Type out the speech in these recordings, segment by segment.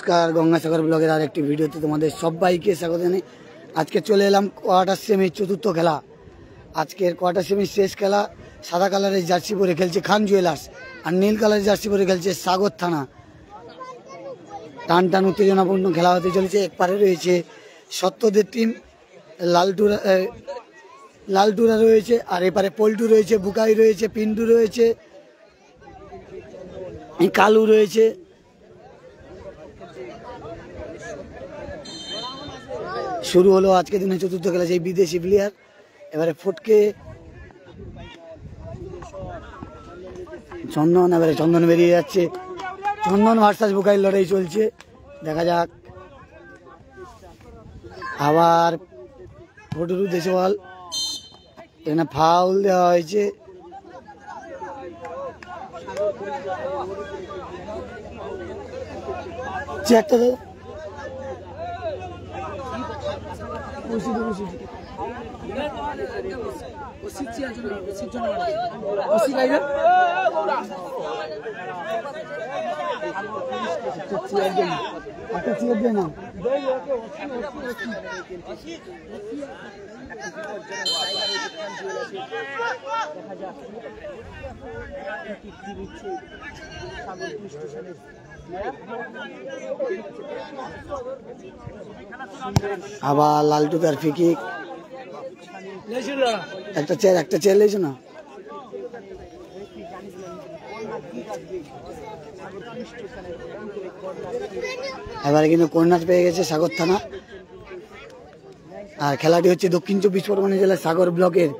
নমস্কার, গঙ্গাসাগর ব্লগের আর একটি ভিডিওতে তোমাদের সবাইকে স্বাগত জানাই। আজকে চলে এলাম কোয়ার্টার সেমির চতুর্থ খেলা। আজকের কোয়ার্টার সেমির শেষ খেলা। সাদা কালারের জার্সি পরে খেলছে খান জুয়েলার্স, আর নীল কালারের জার্সি পরে খেলছে সাগর থানা। টান টান উত্তেজনাপূর্ণ খেলা হতে চলেছে। এক পারে রয়েছে সত্যদের টিম, লালটুরা রয়েছে, আর এপারে পল্টু রয়েছে, বুকাই রয়েছে, পিন্টু রয়েছে, কালু রয়েছে। শুরু হলো আজকে দিনে চতুর্থ খেলা, সেই বিদেশি প্লেয়ার এবারে ফটকে চন্দন, এবারে চন্দন বেরিয়ে যাচ্ছে। চন্দন ভার্সাস বুকাই লড়াই চলছে, দেখা যাক। আবার ফটুরু দেশওয়াল, এখানে ফাউল দেওয়া হয়েছে। চেকটা দাও। আবার লালটু তার ফিকি একটা চেয়ার লেগেছে না। এবারে কিন্তু কর্নার পেয়ে গেছে সাগর থানা। আর খেলাটি হচ্ছে দক্ষিণ 24 পরগনা জেলার সাগর ব্লকের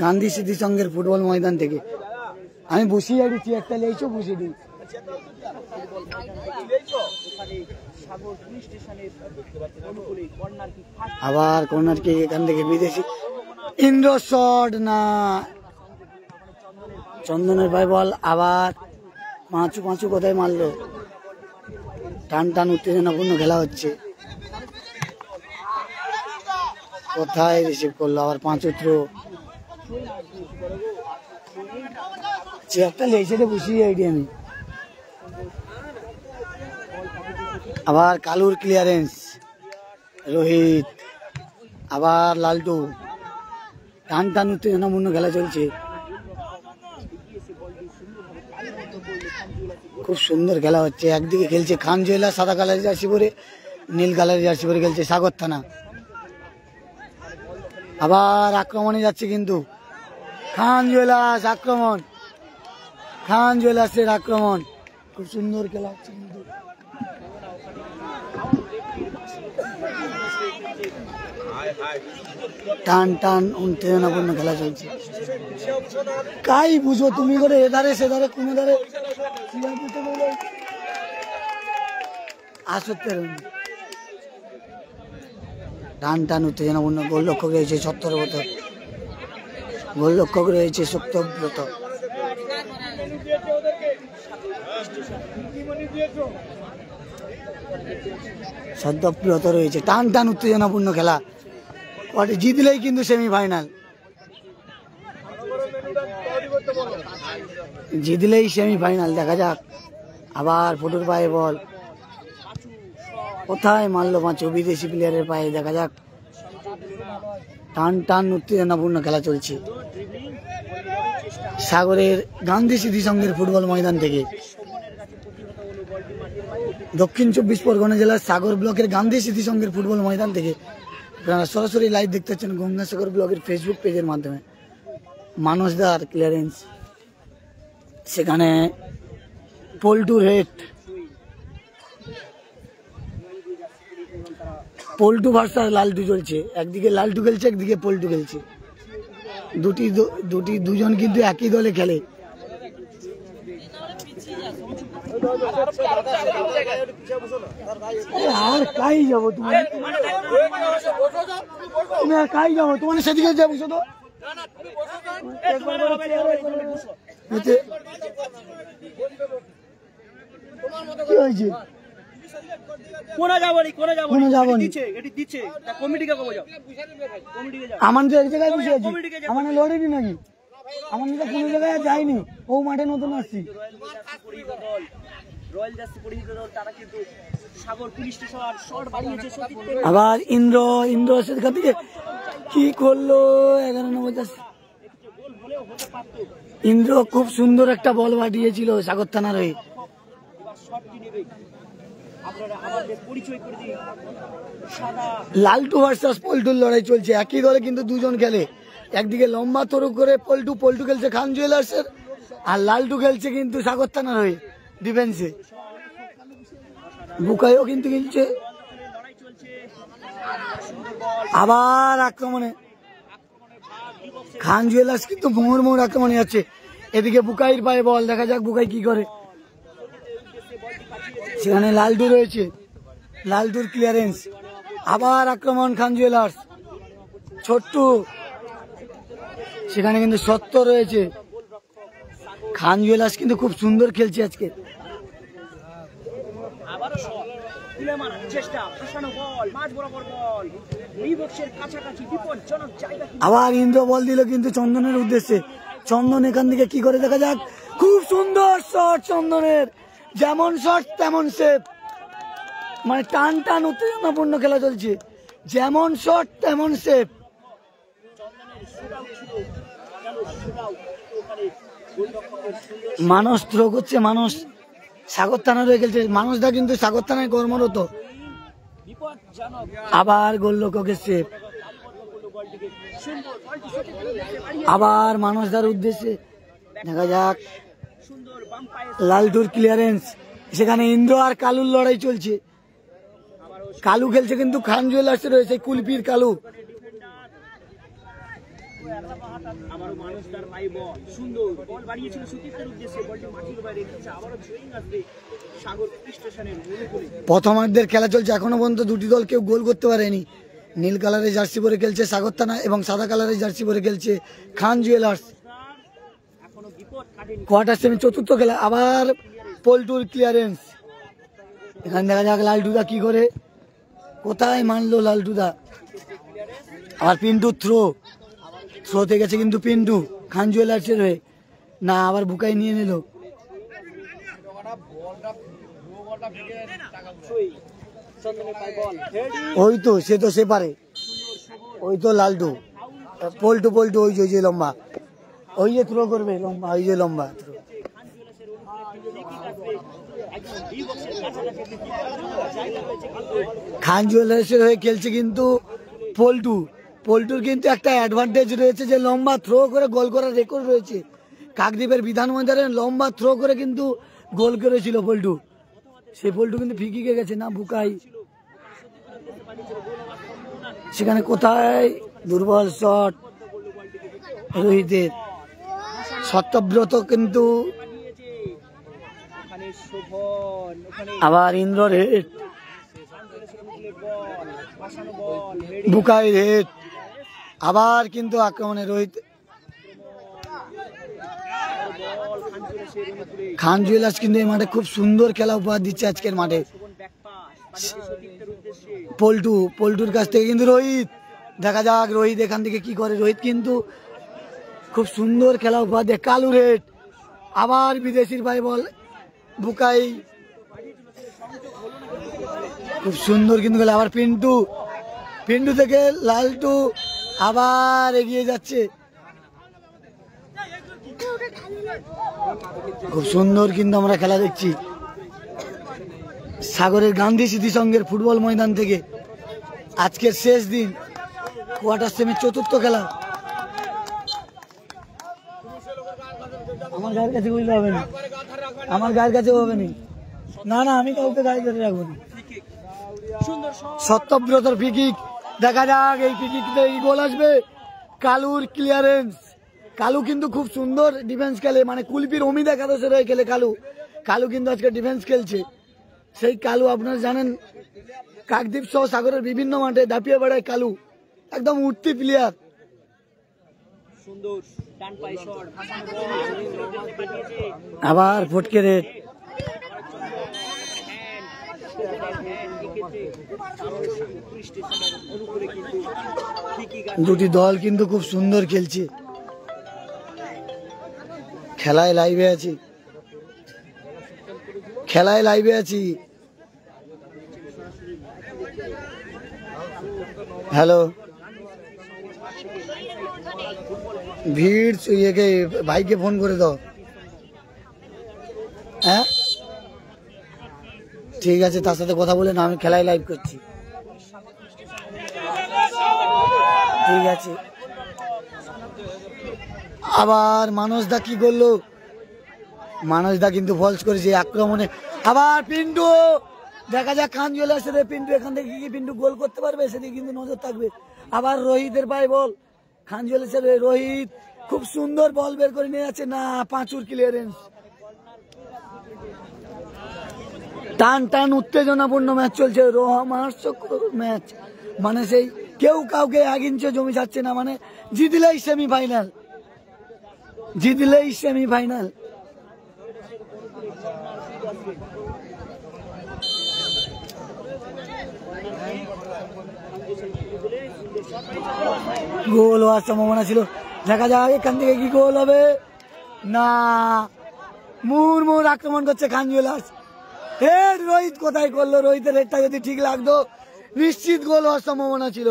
গান্ধী স্মৃতি সংঘের ফুটবল ময়দান থেকে। আমি বসিয়ে দিচ্ছি, একটা লেগেছো বসিয়ে দিই। আবার কর্নার কিক, এখান থেকে বিদেশি ইন্দ্র শট না, চন্দনের ভাই বল। আবার পাঁচু কোথায় মারলো। টান টান উত্তেজনাপূর্ণ খেলা হচ্ছে। কোথায় রিসিভ করলো, আবার পাঁচুত্র চেয়ারটা লেগেছে বসিয়ে আইডি আমি। আবার কালুর ক্লিয়ারেন্স, রোহিত, আবার লালটু। টান টান উত্তেজনাপূর্ণ খেলা চলছে, খুব সুন্দর খেলা হচ্ছে। একদিকে খেলছে খান জুয়েলার্স সাদা কালারের জার্সি পরে, নীল কালারের জার্সি পরে খেলছে সাগর থানা। আবার আক্রমণে যাচ্ছে কিন্তু খান জুয়েলার্স, আক্রমণ খান জুয়েলার্সের আক্রমণ। খুব সুন্দর খেলা হচ্ছে কিন্তু। টান টান উত্তেজনাপূর্ণ খেলা চলছে। কাই বুঝো তুমি করে এধারে সেধারে কোনো ধারে আসতে। টান টান উত্তেজনাপূর্ণ। গোলরক্ষক রয়েছে সত্যব্রত, গোলরক্ষক রয়েছে সত্যব্রত, সত্যব্রত রয়েছে। টান টান উত্তেজনাপূর্ণ খেলা, জিতলেই কিন্তু সেমিফাইনাল, জিতলেই সেমিফাইনাল। দেখা যাক। আবার ফুটুর পায়ে বল, কোথায় মারলো পাঁচু, বিদেশি প্লেয়ারের পায়ে। দেখা যাক। টান টান উত্তেজনাপূর্ণ খেলা চলছে সাগরের গান্ধী স্মৃতি সংঘের ফুটবল ময়দান থেকে, দক্ষিণ 24 পরগনা জেলার সাগর ব্লকের গান্ধী স্মৃতি সংঘের ফুটবল ময়দান থেকে। আপনারা সরাসরি লাইভ দেখতে পাচ্ছেন গঙ্গাসাগর ব্লগের ফেসবুক পেজের মাধ্যমে। মানসদার ক্লিয়ারেন্স, সেখানে পল্টু হেড, পল্টু ভার্সাস লালটু চলছে। একদিকে লালটু খেলছে, একদিকে পল্টু খেলছে। দুজন কিন্তু একই দলে খেলে। আর কাই যাবো তুমি আর কাই যাবো, তোমার সেদিকে যাবো শুধু। কি হয়েছে? আমার তো এক জায়গায় বসে আছি, আমার লড়েনি নাকি? আমার তো কোনো জায়গায় যায়নি, ও মাঠে নতুন আসছি। রয়্যাল জার্সি পরিহিত দল তারা কিন্তু আবার ইন্দ্র সেখান থেকে কি করলো 11 নম্বর জার্সি। ইন্দ্র খুব সুন্দর একটা বল পাঠিয়েছিল সাগর থানার হয়ে। লালটু ভার্সাস পল্টুর লড়াই চলছে, একই দলে কিন্তু দুজন খেলে। একদিকে লম্বা তরু করে পল্টু খেলছে খান জুয়েলার্সের, আর লালটু খেলছে কিন্তু সাগর থানার হয়ে ডিফেন্সে। বুকাইও কিন্তু খেলছে। আবার আক্রমণে খান জুয়েলার্স কিন্তু মোড় আক্রমণে যাচ্ছে। এদিকে বুকাইয়ের পায়ে বল, দেখা যাক বুকাই কি করে। সেখানে লালটু রয়েছে, লালটুর ক্লিয়ারেন্স। আবার আক্রমণ খান জুয়েলার্স, ছোট্টু সেখানে কিন্তু সত্য রয়েছে। খান জুয়েলার্স কিন্তু খুব সুন্দর খেলছে আজকে। আবার ইন্দ্র বল দিল কিন্তু চন্দনের উদ্দেশ্যে। চন্দন এখান থেকে কি করে দেখা যাক। খুব সুন্দর শট চন্দনের, যেমন শট তেমন সেভ। মানে টান উত্তেজনাপূর্ণ খেলা চলছে, যেমন শট তেমন সেভ। মানুষ থ্রো করছে, মানুষ সাগর থানার হয়ে খেলছে। মানুষদা কিন্তু সাগর থানায় কর্মরত। আবার গোলরক্ষকের সেভ। আবার মানুষদার উদ্দেশ্যে দেখা যাক। লালটুর ক্লিয়ারেন্স, সেখানে ইন্দ্র আর কালুর লড়াই চলছে। কালু খেলছে কিন্তু খান জুয়েলার্সে রয়েছে কুলপির কালু। প্রথমার্ধের খেলা চলছে, এখনো পর্যন্ত দুটি দল কেউ গোল করতে পারেনি। নীল কালারের জার্সি পরে খেলছে সাগর থানা এবং সাদা কালারের জার্সি পরে খেলছে খান জুয়েলার্স। কোয়ার্টার সেমি চতুর্থ খেলা। আবার পল্টুর ক্লিয়ারেন্স, এখানে দেখা যাক লালটুদা কি করে, কোথায় মানলো লালটুদা। আর পিন্টুর থ্রোতে গেছে কিন্তু পিন্টু খান জুয়েলার্সের হয়ে না, আবার বুকাই নিয়ে নিল। ওই তো সে পারে, ওই তো লালটু পল্টু ওই যে লম্বা, ওই যে থ্রো করবে লম্বা, ওই যে লম্বা থ্রো। খান জুয়েলার্সের হয়ে খেলছে কিন্তু পল্টুর কিন্তু একটা অ্যাডভান্টেজ রয়েছে যে লম্বা থ্রো করে গোল করার রেকর্ড রয়েছে। কাকদ্বীপের বিধান ময়দানে লম্বা থ্রো করে কিন্তু গোল করেছিল পল্টু। সেই পল্টু কিন্তু ফিকিকে গেছে না বুকাই। সেখানে কোথায় দুর্বল শট রোহিতের। সত্যব্রত কিন্তু আবার ইন্দ্রর হেড, বুকাই হেড। আবার কিন্তু আক্রমণে রোহিত। খান জুয়েলার্স কিন্তু এই মাঠে খুব সুন্দর খেলা উপহার দিচ্ছে আজকের মাঠে। পল্টুর কাছ থেকে কিন্তু রোহিত, দেখা যাক রোহিত এখান থেকে কি করে। রোহিত কিন্তু খুব সুন্দর খেলা উপহার দেয়। কালুর হেড, আবার বিদেশির পায়ে বল। বুকাই খুব সুন্দর কিন্তু খেলা। আবার পিন্টু থেকে লালটু আবার এগিয়ে যাচ্ছে। খুব সুন্দর কিন্তু আমরা খেলা দেখছি সাগরের গান্ধী স্মৃতি সংঘের ফুটবল ময়দান থেকে। আজকের শেষ দিন, কোয়ার্টার সেমির চতুর্থ খেলা। আমার গায়ের কাছে বুঝতে হবে না, আমার গায়ের কাছে হবে না, আমি কাউকে গায়ে ধরে রাখবো না। সত্যব্রতর ফ্রি-কিক, দেখা যাক এই ফ্রি-কিকতে গোল আসবে। কালুর ক্লিয়ারেন্স, কালু কিন্তু খুব সুন্দর ডিফেন্স খেলে, মানে কুলপির অমিত একাদশের হয়ে খেলে কালু কিন্তু আজকে ডিফেন্স খেলছে। সেই কালু আপনারা জানেন কাকদ্বীপ সহ সাগরের বিভিন্ন মাঠে দাপিয়ে বেড়ায় কালু, একদম উঠতি প্লেয়ার। আবার ফটকে রেড। দুটি দল কিন্তু খুব সুন্দর খেলছে। খেলায় লাইভে আছি। হ্যালো, ভিড় ইয়েকে ভাইকে ফোন করে দাও। হ্যাঁ ঠিক আছে, তার সাথে কথা বলে না, আমি খেলায় লাইভ করছি। ঠিক আছে। আবার মানসদা কি করলো? মানসদা কিন্তু ফলস করেছে আক্রমণে। আবার পিন্টু, দেখা যাক খান চলে আসছে রে পিন্টু, এখান থেকে কি পিন্টু গোল করতে পারবে সেদিকে কিন্তু নজর থাকবে। আবার রোহিতের পায়ে বল, খান চলে আসছে রে রোহিত, খুব সুন্দর বল বের করে নিয়ে যাচ্ছে না, পাঁচুর ক্লিয়ারেন্স। টান টান উত্তেজনাপূর্ণ ম্যাচ চলছে, রোমাঞ্চক ম্যাচ, মানে সেই কেউ কাউকে 1 ইঞ্চি জমি যাচ্ছে না, মানে জিতলেই সেমিফাইনাল, জিতলেই সেমিফাইনাল। গোল হওয়ার সম্ভাবনা ছিল, দেখা যাক এখান থেকে কি গোল হবে। না, মুর আক্রমণ করছে খান জুয়েলার্স। হেড রোহিত কোথায় করলো? রোহিতের হেডটা যদি ঠিক লাগতো নিশ্চিত গোল হওয়ার সম্ভাবনা ছিল।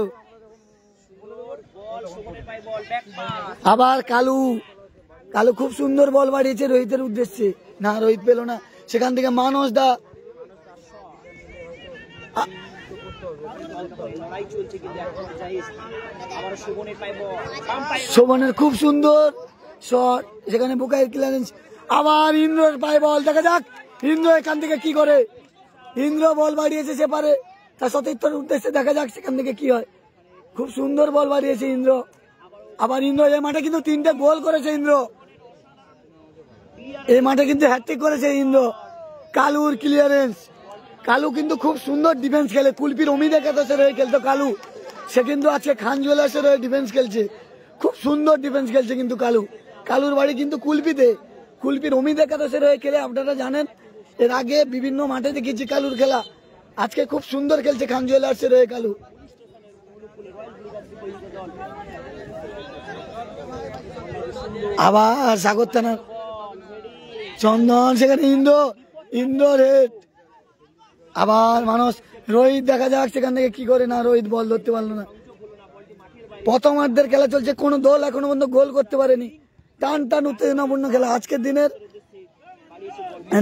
আবার কালু, কালু খুব সুন্দর বল বাড়িয়েছে রোহিতের উদ্দেশ্যে, না রোহিত পেল না, সেখান থেকে মানস দা। শোভনের খুব সুন্দর শট, সেখানে বুকাইয়ের ক্লিয়ারেন্স। আবার ইন্দ্রর পায়ে বল, দেখা যাক ইন্দ্র এখান থেকে কি করে। ইন্দ্র বল বাড়িয়েছে সেপারে তার সতীর্থর উদ্দেশ্যে, দেখা যাক সেখান থেকে কি হয়। খুব সুন্দর বল বাড়িয়েছে ইন্দ্র। আবার ইন্দ্র এই মাঠে কিন্তু 3টে গোল করেছে ইন্দ্র, এই মাঠে কিন্তু হ্যাট্রিক করেছে ইন্দ্র। কালুর ক্লিয়ারেন্স, কালু কিন্তু খুব সুন্দর ডিফেন্স খেলে, কুলপির অমিত একাদশের হয়ে খেলতো কালু, সে কিন্তু আজকে খান জুয়েলার্সের হয়ে ডিফেন্স খেলছে, খুব সুন্দর ডিফেন্স খেলছে কিন্তু কালু। কালুর বাড়ি কিন্তু কুলপিতে, কুলপির অমিত একাদশের হয়ে খেলে, আপনারা জানেন, এর আগে বিভিন্ন মাঠে দেখেছি কালুর খেলা, আজকে খুব সুন্দর খেলছে খান জুয়েলার্সের হয়ে কালু। আবার সাগর থানার চন্দন, সেখানে ইন্দ্র, ইন্দ্র হেড। আবার মানুষ রোহিত, দেখা যাক সেখান থেকে কি করে। না, রোহিত বল ধরতে পারলো না। প্রথমার্ধের খেলা চলছে, কোনো দল এখনো পর্যন্ত গোল করতে পারেনি, টান টান উত্তেজনাপূর্ণ খেলা। আজকের দিনের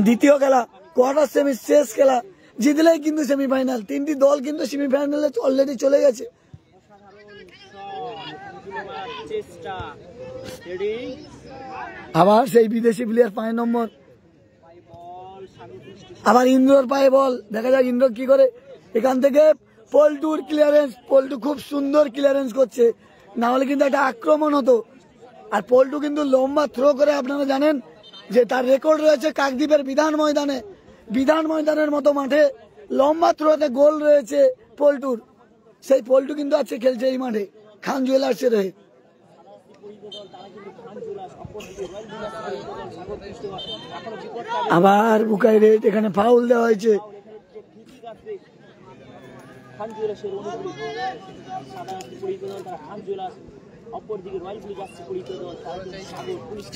দ্বিতীয় খেলা, কোয়ার্টার সেমি শেষ খেলা, জিতলেই কিন্তু সেমিফাইনাল। 3টি দল কিন্তু সেমিফাইনালে অলরেডি চলে গেছে। আবার সেই বিদেশি প্লেয়ার 5 নম্বর, আবার ইন্দ্রর পায়ে বল, দেখা যাক ইন্দ্র কি করে। এখান থেকে পল্টুর ক্লিয়ারেন্স, পল্টু খুব সুন্দর ক্লিয়ারেন্স করছে, না হলে কিন্তু একটা আক্রমণ হতো। আর পল্টু কিন্তু লম্বা থ্রো করে, আপনারা জানেন যে তার রেকর্ড রয়েছে কাকদ্বীপের বিধান ময়দানে, বিধান ময়দানের মতো মাঠে লম্বা থ্রোতে গোল রয়েছে পল্টুর। সেই পল্টু কিন্তু আজকে খেলছে এই মাঠে খান জুয়েলার্সের হয়ে। আবার বুকাই রেড, এখানে ফাউল দেওয়া হয়েছে।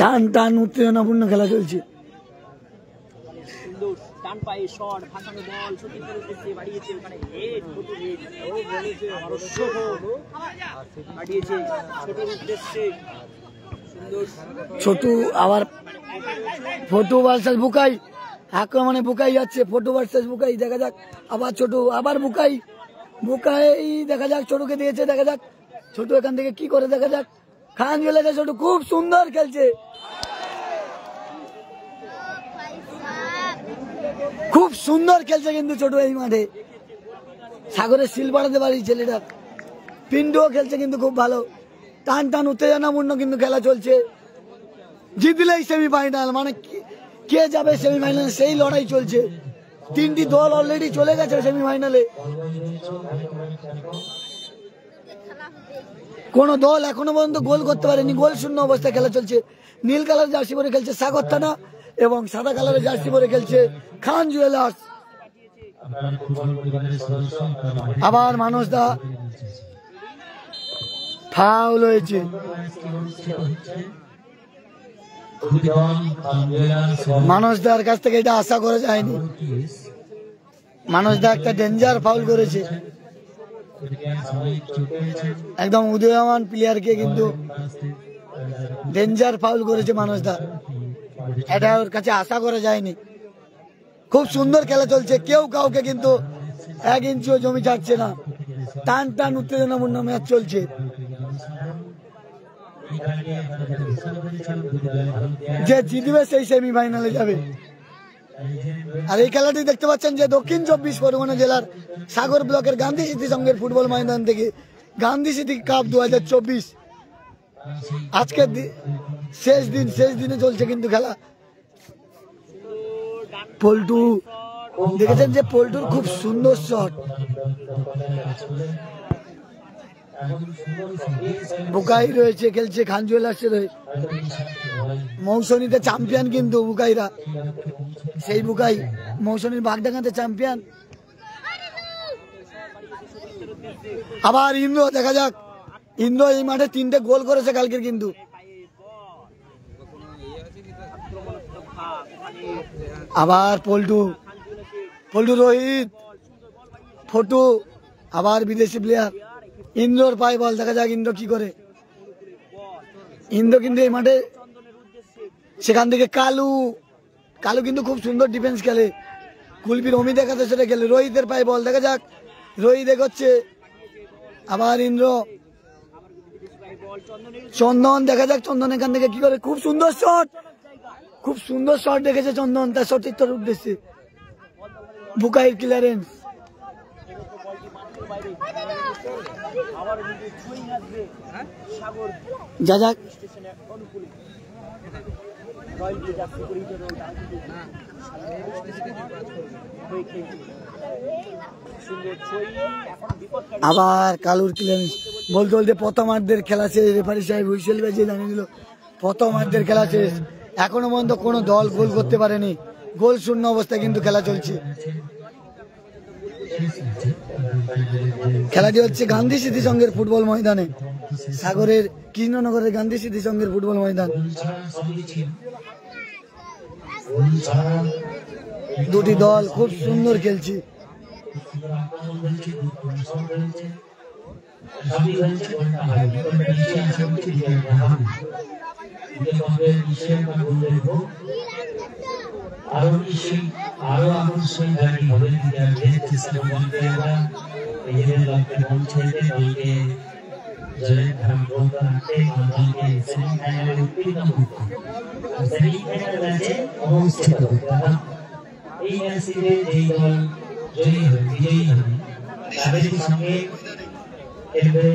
টান টান উত্তেজনাপূর্ণ খেলা চলছে। ডান পায়ে শট, ভাসানো বল সতীর্থের উদ্দেশ্যে বাড়িয়েছে, ওখানে হেড, ছোটু হেড, ও বলেছে বাড়িয়েছে ছোটুর উদ্দেশ্যে, ছোটু। আবার ফটু ভার্সেস বুকাই, আক্রমণে বুকাই যাচ্ছে, ফটু ভার্সেস বুকাই, দেখা যাক। আবার ছোটু, আবার বুকাই, বুকাই দেখা যাক ছোটুকে দিয়েছে, দেখা যাক ছোটু এখান থেকে কি করে, দেখা যাক। খান জুয়েলার্সের ছোটু খুব সুন্দর খেলছে, খুব সুন্দর খেলছে কিন্তু ছোট এই মাঠে। সাগরের সিল বাড়াতে পারি ছেলেটা। পিন্টুও খেলছে কিন্তু খুব ভালো, টান টান উত্তেজনাপূর্ণ কিন্তু খেলা চলছে। জিতলেই সেমিফাইনাল, মানে কে যাবে সেমিফাইনালে সেই লড়াই চলছে। 3টি দল অলরেডি চলে গেছে সেমিফাইনালে, কোন দল এখনো পর্যন্ত গোল করতে পারেনি, গোল শূন্য অবস্থায় খেলা চলছে। নীল কালার জার্সি পরে খেলছে সাগর থানা এবং সাদা কালারের জার্সি পরে খেলছে খান জুয়েলার্স। আবার মানস দা ফাউল হয়েছে, মানস দার কাছ থেকে এটা আশা করা যায়নি। মানুষদা একটা ডেঞ্জার ফাউল করেছে, একদম উদীয়মান প্লেয়ারকে কিন্তু ডেঞ্জার ফাউল করেছে মানুষদা, এটা ওর কাছে আশা করা যায়নি। খুব সুন্দর খেলা চলছে, কেউ কাউকে কিন্তু 1 ইঞ্চিও জমি ছাড়ছে না, টান টান উত্তেজনাপূর্ণ ম্যাচ চলছে। যে জিতবে সেই সেমিফাইনালে যাবে। আর এই খেলাটি দেখতে পাচ্ছেন যে দক্ষিণ 24 পরগনা জেলার সাগর ব্লকের গান্ধী স্মৃতি সংঘের ফুটবল ময়দান থেকে গান্ধী স্মৃতি কাপ 2024 আজকের শেষ দিনে চলছে কিন্তু খেলা। পল্টু দেখেছেন যে পল্টুর খুব সুন্দর শট, বুকাই রয়েছে খেলছে, খান জুয়েলার্সে রয়েছে, মৌসুমীতে চ্যাম্পিয়ন কিন্তু বুকাইরা, সেই বুকাই মৌসুমীর বাগডাঙ্গাতে চ্যাম্পিয়ন। আবার ইন্দ্র, দেখা যাক ইন্দ্র এই মাঠে 3টে গোল করেছে কালকের কিন্তু। আবার পল্টু, রোহিত, ফটু, আবার বিদেশি প্লেয়ার ইন্দ্রর পায়ে বল, দেখা যাক ইন্দ্র কি করে। ইন্দ্র কিন্তু এই মাঠে, সেখান থেকে কালু কিন্তু খুব সুন্দর ডিফেন্স খেলে, কুলবির অমিতের কাছে সেটা খেলে। রোহিতের পায়ে বল, দেখা যাক রোহিত এগোচ্ছে, আবার ইন্দ্র, চন্দন, দেখা যাক চন্দন এখান থেকে কি করে। খুব সুন্দর শট দেখেছে চন্দন তার সতীর্থর উদ্দেশ্যে। বুকাইর ক্লিয়ারেন্স, যা যাক আবার কালুর ক্লিয়ারেন্স। বলতে প্রথমার্ধের খেলা শেষ, রেফারি সাহেব হুইসেল বাজিয়ে জানিয়ে দিল প্রথমার্ধের খেলা শেষ। এখনো পর্যন্ত কোনো দল গোল করতে পারেনি, গোল শূন্য অবস্থায় কিন্তু খেলা চলছে। খেলাটি হচ্ছে গান্ধী স্মৃতি সংঘের ফুটবল ময়দানে, সাগরের কৃষ্ণনগরের গান্ধী স্মৃতি সংঘের ফুটবল ময়দান। দুটি দল খুব সুন্দর খেলছে। আরো আকর্ষণীয় গাড়ি হবে চেষ্টা করতে আমরা নিজেদের লক্ষ্যে পৌঁছাইতে দলকে জয়ের ধারণ করতে হাঁটে দলকে সেমিফাইনালে উত্তীর্ণ করতে, সেমিফাইনাল ম্যাচে অবস্থিত করতে। এই ম্যাচটিতে যেই দল বিজয়ী হবে তাদের সঙ্গে খেলবে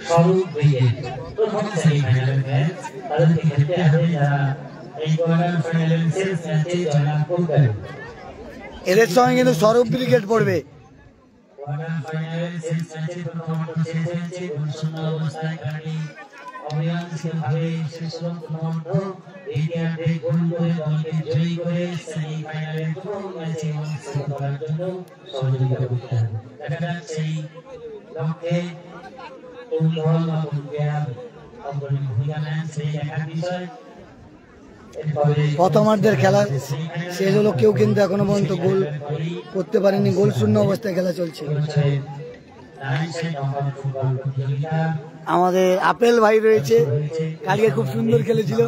স্বরূপ ব্রিগেড। প্রথম সেমিফাইনাল ম্যাচ তাদেরকে খেলতে হবে যারা এদের সঙ্গে কিন্তু স্বরূপ ব্রিগেড পড়বে। প্রথমার্ধের খেলা শেষ হলো, কেউ কিন্তু এখনো পর্যন্ত গোল করতে পারেনি, গোল শূন্য অবস্থায় খেলা চলছে। আমাদের আপেল ভাই রয়েছে, কালকে খুব সুন্দর খেলেছিল।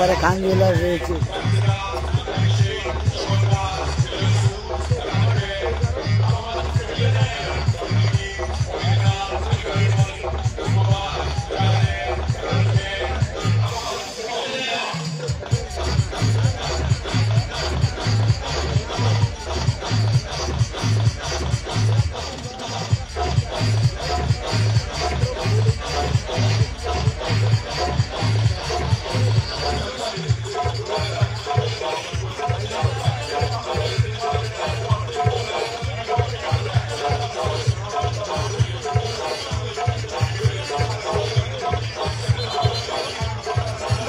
এপারে খান জুয়েলার্স রয়েছে।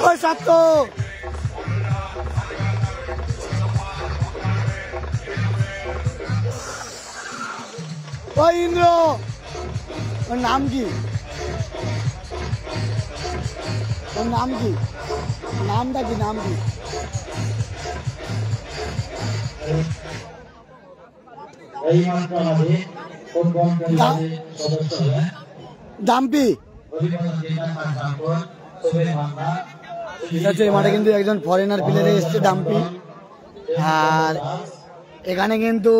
ওই সাত ওই ইন্দ্র, ওর নাম কি? ওর নাম কি? নামটা কি? নাম কি? এই মাত্র আমাদের ফুটবল ক্লাবের সদস্য হলেন ডাম্পি। এই মাঠে কিন্তু একজন ফরেনার প্লেয়ারে এসছে ডাম্পি। আর এখানে কিন্তু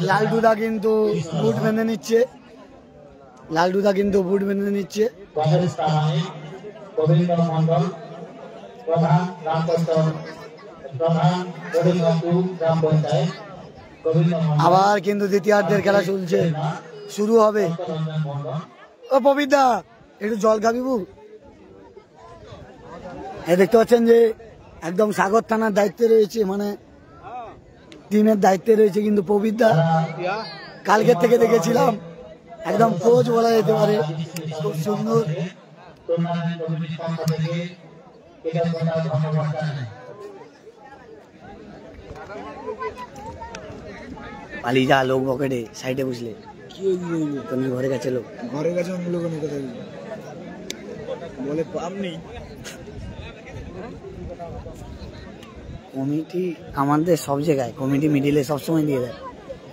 লালটুদা কিন্তু বুট বেঁধে নিচ্ছে। লালটুদা কিন্তু বুট বেঁধে নিচ্ছে। আবার কিন্তু দ্বিতীয়ার্ধের খেলা চলছে, শুরু হবে। ও পবিতা, একটু জল খাবি বু? এই দেখতে পাচ্ছেন যে একদম সাগর থানার দায়িত্বে রয়েছে, মানে টিমের দায়িত্বে রয়েছে কিন্তু পবিতা। কালকের থেকে দেখেছিলাম, একদম কোচ বলা যেতে পারে, খুব সুন্দর। পালিয়ে যা, লোক পকেটে সাইডে বুঝলে তুমি ঘরে গেছে, লোক ঘরে গেছে, অন্য লোক বলে পাম নেই। কমিটি আমাদের সব জায়গায়, কমিটি মিডিলে সবসময় দিয়ে দেয়,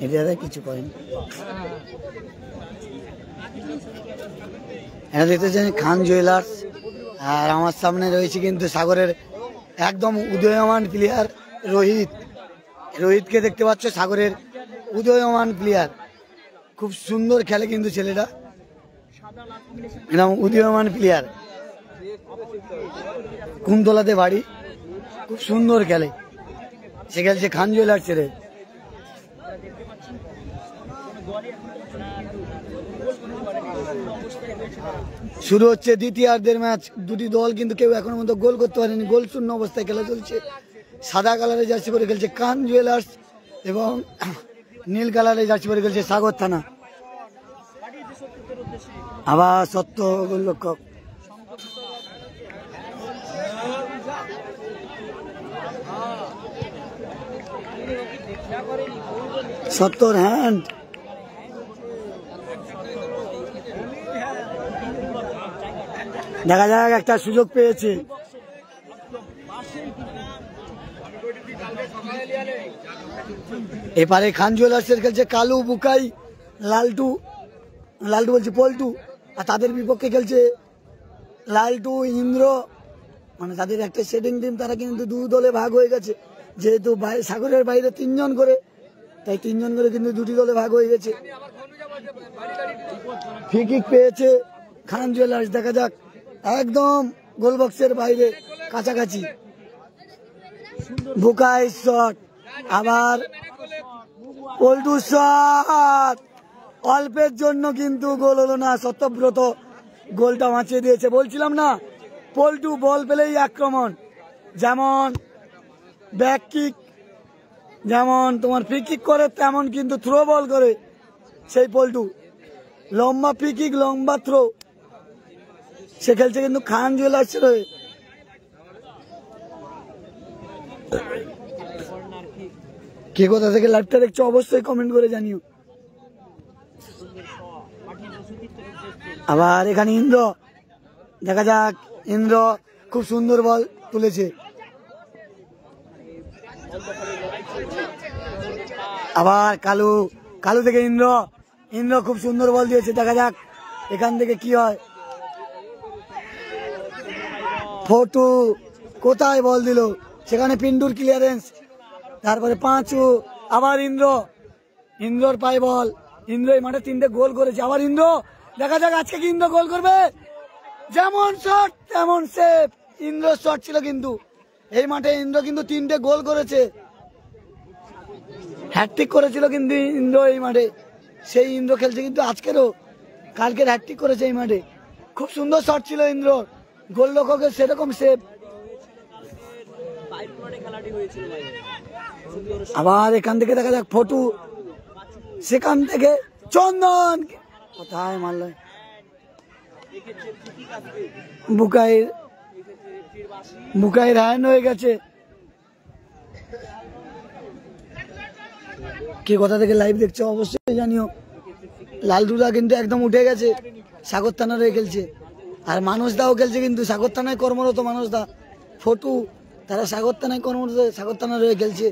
এটা কিছু করেনি। এটা দেখতেছেন খান জুয়েলার্স, আর আমার সামনে রয়েছে কিন্তু সাগরের একদম উদীয়মান প্লেয়ার রোহিত। রোহিতকে দেখতে পাচ্ছ, সাগরের উদীয়মান প্লেয়ার, খুব সুন্দর খেলে কিন্তু ছেলেটা, একদম উদীয়মান প্লেয়ার। কুমতলাতে বাড়ি, খুব সুন্দর খেলে। সে খেলছে খান জুয়েলার্স ছেড়ে। শুরু হচ্ছে দ্বিতীয়ার্ধের ম্যাচ। দুটি দল কিন্তু কেউ এখনো মতো গোল করতে পারেনি, গোল শূন্য অবস্থায় খেলা চলছে। সাদা কালারে জার্সি পরে খেলছে খান জুয়েলার্স এবং নীল কালারে জার্সি পরে খেলছে সাগর থানা। আবার সত্য গোলরক্ষক, সত্তর হ্যান্ড। দেখা যাক, একটা সুযোগ পেয়েছে। এপারে খান জুয়েলার্সের খেলছে কালু, বুকাই, লালটু, লালটু বলছে পল্টু, আর তাদের বিপক্ষে খেলছে লালটু, ইন্দ্র। মানে তাদের একটা সেটিং টিম, তারা কিন্তু দু দলে ভাগ হয়ে গেছে। যেহেতু সাগরের বাইরে তিনজন করে, তাই তিনজন করে কিন্তু দুটি দলে ভাগ হয়ে গেছে। ফ্রি কিক পেয়েছে খান জুয়েলার্স, দেখা যাক, একদম গোলবক্সের বাইরে কাছাকাছি। বুকাই শট, আবার পল্টু শট, অল্পের জন্য কিন্তু গোল হলো না। সত্যব্রত গোলটা বাঁচিয়ে দিয়েছে। বলছিলাম না, পল্টু বল পেলেই আক্রমণ, যেমন ব্যাক কিক, যেমন তোমার ফ্রি কিক করে, তেমন কিন্তু থ্রো বল করে সেই পল্টু। লম্বা ফ্রি কিক, লম্বা থ্রো, সে খেলছে কিন্তু খান জুয়েলার্সের হয়ে। কে কোথা থেকে লাইভটা দেখছো অবশ্যই কমেন্ট করে জানিও। আবার এখানে ইন্দ্র, দেখা যাক, ইন্দ্র খুব সুন্দর বল তুলেছে। আবার কালু, কালু থেকে ইন্দ্র, ইন্দ্র খুব সুন্দর বল দিয়েছে। দেখা যাক এখান থেকে কি হয়। ফটু কোথায় বল দিল, সেখানে পিন্টুর ক্লিয়ারেন্স, তারপরে পাঁচু, আবার ইন্দ্রর পায় বল। ইন্দ্র এই মাঠে 3টে গোল করেছে, আবার ইন্দ্র, দেখা যাক আজকে কি ইন্দ্র গোল করবে। যেমন শট তেমন সেভ, ইন্দ্র শট ছিল কিন্তু এই মাঠে ইন্দ্র কিন্তু 3টে গোল করেছে, হ্যাটট্রিক করেছিল কিন্তু ইন্দ্র এই মাঠে। সেই ইন্দ্র খেলছে কিন্তু আজকেরও, কালকের হ্যাটট্রিক করেছে এই মাঠে। খুব সুন্দর শট ছিল ইন্দ্র, গোলরক্ষকের সেরকম সেভ। আবার এখান থেকে দেখা যাক ফটু, সেখান থেকে চন্দন কোথায় মারল, বুকাইর হ্যান্ড হয়ে গেছে। কে কোথা থেকে লাইভ দেখছো অবশ্যই জানিও। লালদুদা কিন্তু একদম উঠে গেছে, সাগর থানার হয়ে খেলছে। আর মানুষ দাও খেলছে কিন্তু সাগর থানায় কর্মরত, মানুষ দা, ফটু, তারা সাগর থানায় কর্মরত, সাগর থানার হয়ে খেলছে।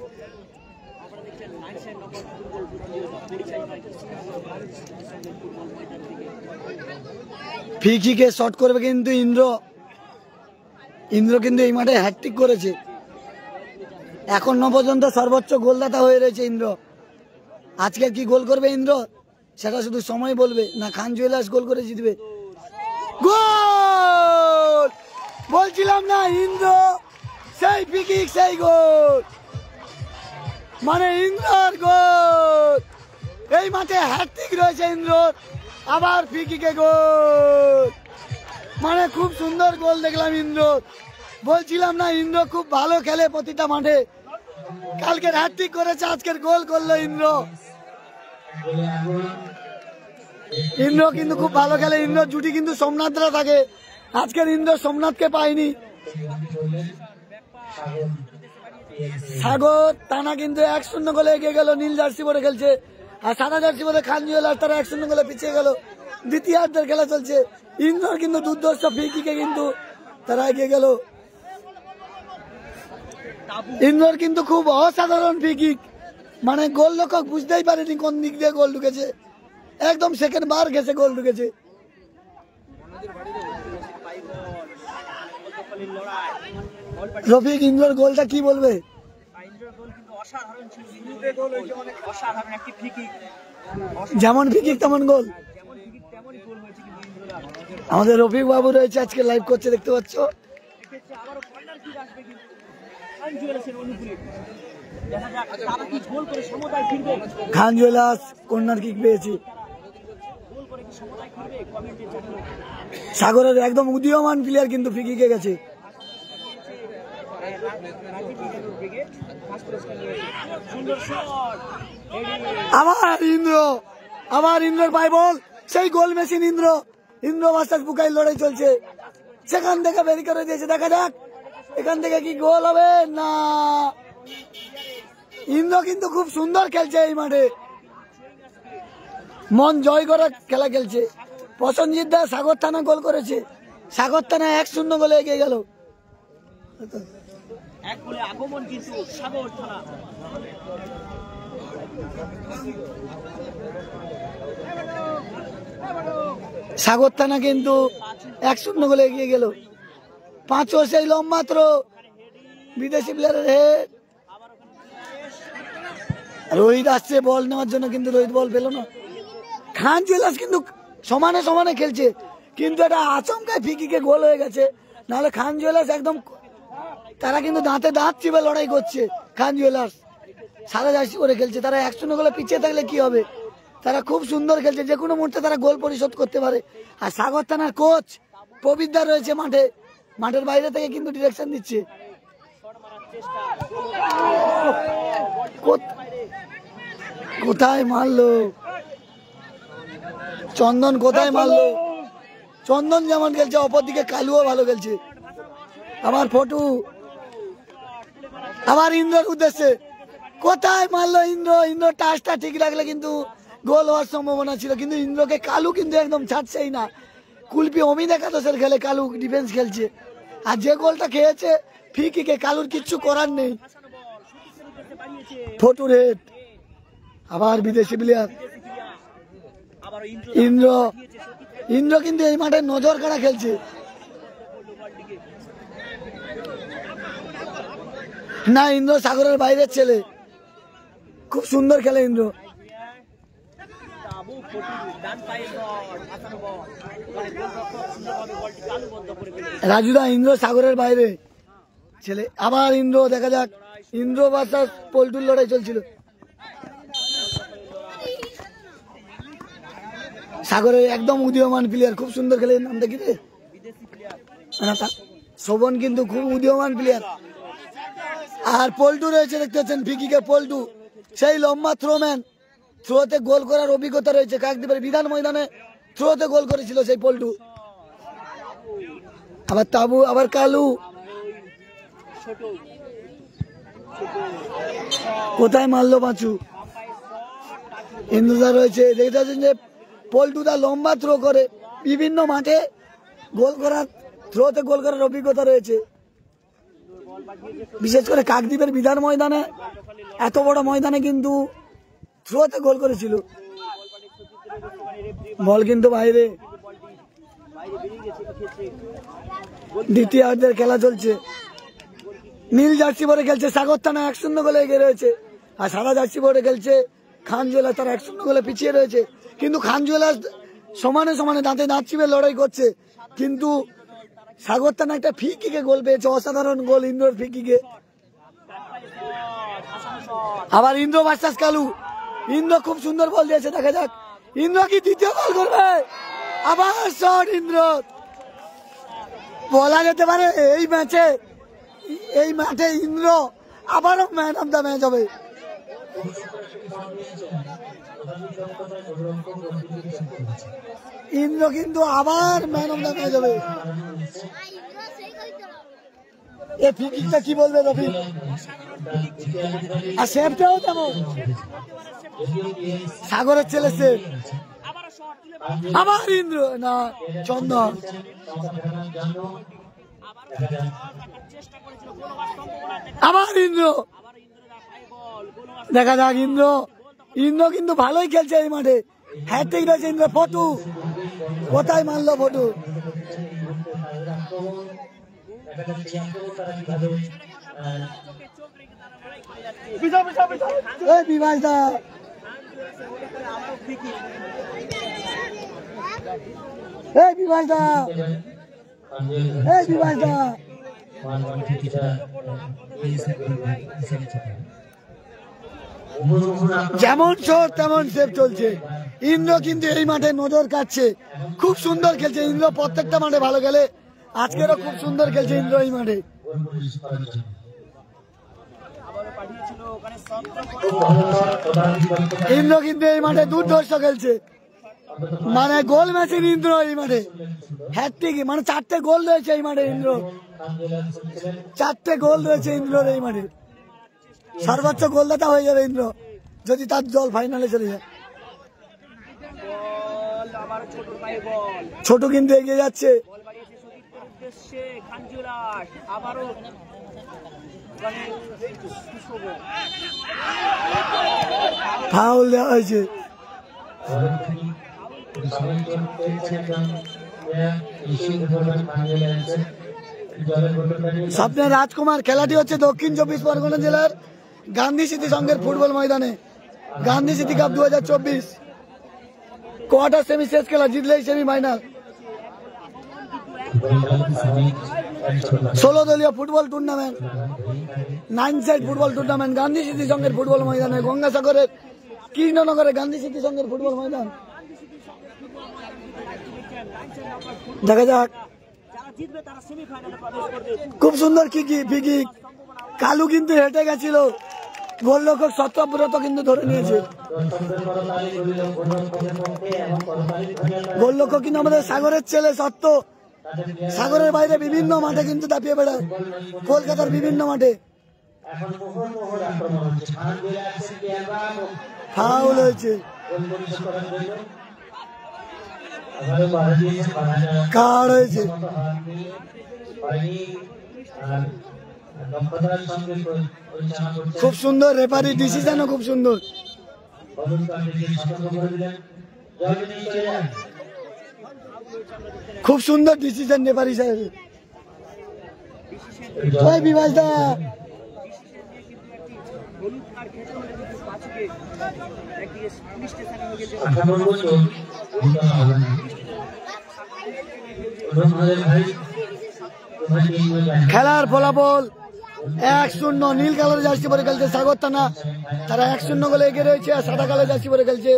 ফিকিকে শট করবে কিন্তু ইন্দ্র কিন্তু এই মাঠে হ্যাটট্রিক করেছে, এখনো পর্যন্ত সর্বোচ্চ গোলদাতা হয়ে রয়েছে ইন্দ্র। আজকে কি গোল করবে ইন্দ্র সেটা শুধু সময় বলবে, না খান জুয়েলার্স গোল করে জিতবে। গোল! বলছিলাম না ইন্দ্র, সেই ফিকিক সেই গোল, মানে ইন্দ্রর গোল। এই মাঠে হ্যাটট্রিক রয়েছে ইন্দ্রর, আবার ফিকিকে গোল, মানে খুব সুন্দর গোল দেখলাম ইন্দ্র। বলছিলাম না ইন্দ্র খুব ভালো খেলে প্রতিটা মাঠে, কালকের হ্যাটট্রিক করেছে, আজকের গোল করলো ইন্দ্র। ইন্দ্র কিন্তু খুব ভালো খেলে, ইন্দ্র জুটি কিন্তু সোমনাথরা থাকে, আজকের ইন্দ্র সোমনাথকে পায়নি। সাগর টানা কিন্তু 1-0 গোলে এগিয়ে গেল, নীল জার্সি পরে খেলছে, আর সাদা জার্সি পরে খান জুয়েলার্স তারা 1-0 গোলে পিছিয়ে গেল। দ্বিতীয়ার্ধের খেলা চলছে, ইন্দ্র কিন্তু দুর্ধর্ষ ফিকিকে কিন্তু তারা এগিয়ে গেল। ইন্দ্রর কিন্তু খুব অসাধারণ ফিকিক, মানে গোলরক্ষক বুঝতেই পারেনি কোন দিক দিয়ে গোল ঢুকেছে, একদম সেকেন্ড বার গেছে গোল ঢুকেছে। রফিক ইন্দ্রর গোলটা কি বলবে? যেমন ফিকিক তেমন গোল, আমাদের রফিক বাবু রয়েছে আজকে লাইভ করছে, দেখতে পাচ্ছ। খান জুয়েলার্স কর্নার কিক পেয়েছি, সাগরের একদম উদীয়মান প্লেয়ার কিন্তু ফিকিকে গেছে। আবার ইন্দ্রর পায় বল, সেই গোল মেশিন ইন্দ্র ভার্সেস বুকাইর লড়াই চলছে, সেখান থেকে বের করে দিয়েছে, দেখা যাক এখান থেকে কি গোল হবে না। ইন্দ্র কিন্তু খুব সুন্দর খেলছে এই মাঠে, মন জয় করার খেলা খেলছে। প্রসেনজিৎ দা সাগর থানা গোল করেছে, সাগর থানা 1-0 গোলে এগিয়ে গেল। সাগর থানা কিন্তু 1-0 গোলে এগিয়ে গেল। পাঁচও সেই লম্বা থ্রো, বিদেশি প্লেয়ারের হেড, রোহিত আসছে বল নেওয়ার জন্য কিন্তু রোহিত বল পেল না। খান জুয়েলার্স কিন্তু সমানে সমানে খেলছে, কিন্তু এটা আচমকায় ফিকিকে গোল হয়ে গেছে, নাহলে খান জুয়েলার্স একদম তারা কিন্তু দাঁতে দাঁত চিপে লড়াই করছে। খান জুয়েলার্স সাদা জার্সি করে খেলছে, তারা 1-0 গোলে পিছিয়ে থাকলে কি হবে, তারা খুব সুন্দর খেলছে, যে কোনো মুহূর্তে তারা গোল পরিশোধ করতে পারে। আর সাগর থানার কোচ প্রবীরদা রয়েছে মাঠের বাইরে থেকে কিন্তু ডিরেকশন দিচ্ছে। কোথায় মারলো চন্দন, কোথায় মারলো চন্দন, যেমন খেলছে অপরদিকে কালুও ভালো খেলছে। আবার ফটু, আবার ইন্দ্রর উদ্দেশ্যে, কোথায় মারলো ইন্দ্র টাচটা ঠিক রাখলে কিন্তু গোল হওয়ার সম্ভাবনা ছিল, কিন্তু ইন্দ্রকে কালু কিন্তু একদম ছাড়ছেই না। কুলপি অমিত একাদশের খেলে, কালু ডিফেন্স খেলছে, আর যে গোলটা খেয়েছে ফিকিকে, কালুর কিচ্ছু করার নেই। ফটুর হেড, আবার বিদেশি প্লেয়ার ইন্দ্র কিন্তু এই মাঠে নজর কাড়া খেলছে। না, ইন্দ্র সাগরের বাইরের ছেলে, খুব সুন্দর খেলে ইন্দ্র। রাজুদা ইন্দ্র সাগরের বাইরে ছেলে। আবার ইন্দ্র, দেখা যাক ইন্দ্র ভার্সাস পল্টুর লড়াই চলছিল। সাগরের একদম উদীয়মান প্লেয়ার, খুব সুন্দর খেলে। নাম দেখি রে, শোভন কিন্তু খুব উদীয়মান প্লেয়ার। আর পল্টু রয়েছে, দেখতে পাচ্ছেন ফিকিকে পল্টু, সেই লম্বা থ্রোম্যান, থ্রোতে গোল করার অভিজ্ঞতা রয়েছে। কাকদ্বীপের বিধান ময়দানে থ্রোতে গোল করেছিল সেই পল্টু। আবার তাবু, আবার কালু, কোথায় মারলো পাঁচু। ইন্দুদা রয়েছে, দেখতে পাচ্ছেন যে পল্টুদা লম্বা থ্রো করে, বিভিন্ন মাঠে গোল করার, থ্রোতে গোল করার অভিজ্ঞতা রয়েছে। বিশেষ করে কাকদ্বীপের বিধান ময়দানে, এত বড় ময়দানে কিন্তু থ্রোতে গোল করেছিল। বল কিন্তু বাইরে। দ্বিতীয়ার্ধের খেলা চলছে। নীল জার্সি পরে খেলছে সাগর থানা, 1-0 গোলে এগিয়ে রয়েছে। আর সাদা জার্সি পরে খেলছে খান জুয়েলার্স, তারা 1-0 গোলে পিছিয়ে রয়েছে। কিন্তু খান জুয়েলার্স সমানে সমানে দাঁতে দাঁত চিপে লড়াই করছে। কিন্তু সাগর থানা একটা ফ্রি কিকে গোল পেয়েছে, অসাধারণ গোল ইন্দ্রর ফ্রি কিকে। আবার ইন্দ্র ভার্সাস কালু, ইন্দ্র খুব সুন্দর বল দিয়েছে, দেখা যাক ইন্দ্র কি দ্বিতীয় গোল করবে। আবার শট ইন্দ্র, বলা যেতে পারে এই ম্যাচে, এই মাঠে ইন্দ্র আবারও ম্যান অফ দ্য ম্যাচ হবে। ইন্দ্র কিন্তু আবার ম্যান অফ দ্য ম্যাচ হবে। এই ফ্রি কিকটা কি বলবে রবি? আর সেভটাও তেমন, সাগরের ছেলে সেভ। আবার ইন্দ্র, না চন্দন, আবার ইন্দ্র, দেখা যাক ইন্দ্র, ইন্দ্র কিন্তু ভালোই খেলছে এই মাঠে। হ্যাট্রিক রয়েছে ইন্দ্র। ফটু কোথায় মারলো ফটু? বিভাস দা, বিভাস দা, বিভাস দা, যেমন শট তেমন সেভ চলছে। ইন্দ্র কিন্তু এই মাঠে নজর কাটছে, খুব সুন্দর খেলছে ইন্দ্র। প্রত্যেকটা মাঠে ভালো খেলে, আজকেরও খুব সুন্দর খেলছে ইন্দ্র এই মাঠে। ইন্দ্র কিন্তু এই মাঠে দুর্ধর্ষ খেলছে, মানে গোল ম্যাচের ইন্দ্র এই মাঠে। হ্যাট্রিক, মানে 4টে গোল রয়েছে এই মাঠে ইন্দ্র, 4টে গোল রয়েছে ইন্দ্রর এই মাঠে। সর্বোচ্চ গোলদাতা হয়ে যাবে ইন্দ্র যদি তার দল ফাইনালে চলে যায়। ছোট কিন্তু এগিয়ে যাচ্ছে। ফাউল দেওয়া হয়েছে। স্বপ্নের রাজকুমার, খেলাটি হচ্ছে দক্ষিণ 24 পরগনা জেলার গান্ধী স্মৃতি সংঘের ফুটবল ময়দানে। গান্ধী স্মৃতি কাপ 2024 কোয়ার্টার সেমি শেষ খেলা, জিতলেই সেমি ফাইনাল। 16 দলীয় football tournament, 9 side football tournament Gandhi স্মৃতি সংঘের ফুটবল ময়দানে, গঙ্গাসাগরের কৃষ্ণনগরে গান্ধী স্মৃতি সংঘের ফুটবল ময়দান। দেখা যাক, খুব সুন্দর ফিকি। কালু কিন্তু হেঁটে গেছিল, গোলরক্ষক সত্যব্রত কিন্তু ধরে নিয়েছে। গোলরক্ষক কিন্তু আমাদের সাগরের ছেলে সত্য, সাগরের বাইরে বিভিন্ন মাঠে কিন্তু দাপিয়ে বেড়ায়, কলকাতার বিভিন্ন মাঠে। ফাউল হয়েছে, কার্ড হয়েছে। খুব সুন্দর রেফারি ডিসিশনও খুব সুন্দর। খুব সুন্দর ডিসিশন রেফারি সাহেব। বিভাস দা 18 বছর ভুলটা হবে না ভাই খেলার ফলাফল 1-0 নীল কালার জার্সি পরে খেলছে সাগর থানা, তারা 1-0 গোলে এগিয়ে রয়েছে। আর সাদা কালার জার্সি পরে খেলছে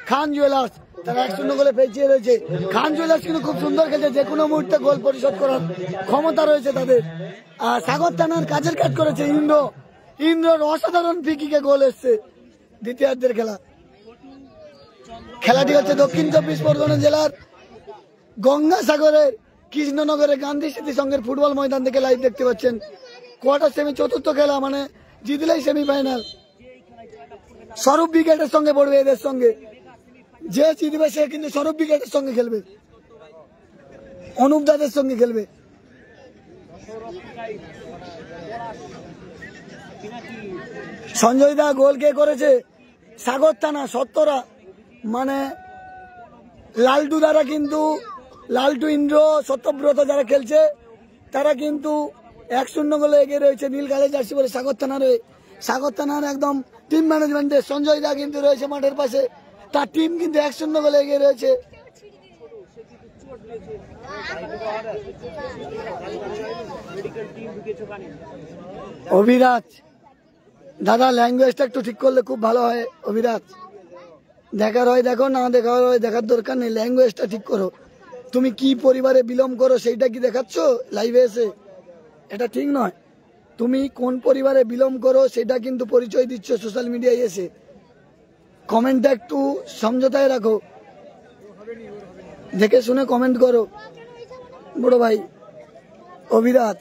খান জুয়েলার্স, তারা 1-0 গোলে পেছিয়ে রয়েছে। খান জুয়েলার্স কিন্তু খুব সুন্দর খেলছে, যে কোনো মুহূর্তে গোল পরিশোধ করার ক্ষমতা রয়েছে তাদের। আর সাগর থানার কাজের কাজ করেছে ইন্দ্রর অসাধারণ ফিকিকে গোল এসছে দ্বিতীয়ার্ধের খেলাটি হচ্ছে দক্ষিণ 24 পরগনা জেলার গঙ্গাসাগরের কৃষ্ণনগরের গান্ধী স্মৃতি সংঘের ফুটবল ময়দান থেকে লাইভ দেখতে পাচ্ছেন। কোয়ার্টার সেমি চতুর্থ খেলা, মানে জিতলেই সেমিফাইনাল। স্বরূপ ব্রিগেডের সঙ্গে পড়বে এদের সঙ্গে, যে জিতবে সে কিন্তু স্বরূপ ব্রিগেডের সঙ্গে খেলবে, অনুপ দাদের সঙ্গে খেলবে। সঞ্জয় দা গোল কে করেছে? সাগর থানা সত্তরা, মানে লালটু দ্বারা কিন্তু লালটু ইন্দ্র সত্যব্রত যারা খেলছে তারা কিন্তু 1-0 গোলে এগিয়ে রয়েছে নীল কালার জার্সি বলে সাগর থানার একদম টিম ম্যানেজমেন্টের সঞ্জয় দা কিন্তু রয়েছে মাঠের পাশে, তার টিম কিন্তু 1-0 গোলে এগিয়ে রয়েছে। অভিরাজ দাদা ল্যাঙ্গুয়েজটা একটু ঠিক করলে খুব ভালো হয়। অভিরাজ দেখার হয় দেখো, না দেখার হয় দেখার দরকার নেই, ল্যাঙ্গুয়েজটা ঠিক করো। তুমি কি পরিবারে বিলং করো সেইটা কি দেখাচ্ছ লাইভে এসে? এটা ঠিক নয়। তুমি কোন পরিবারে বিলং করো সেটা কিন্তু পরিচয় দিচ্ছ সোশ্যাল মিডিয়ায় এসে। কমেন্টটা একটু সমঝোতায় রাখো, দেখে শুনে কমেন্ট করো বড় ভাই। অভিরাজ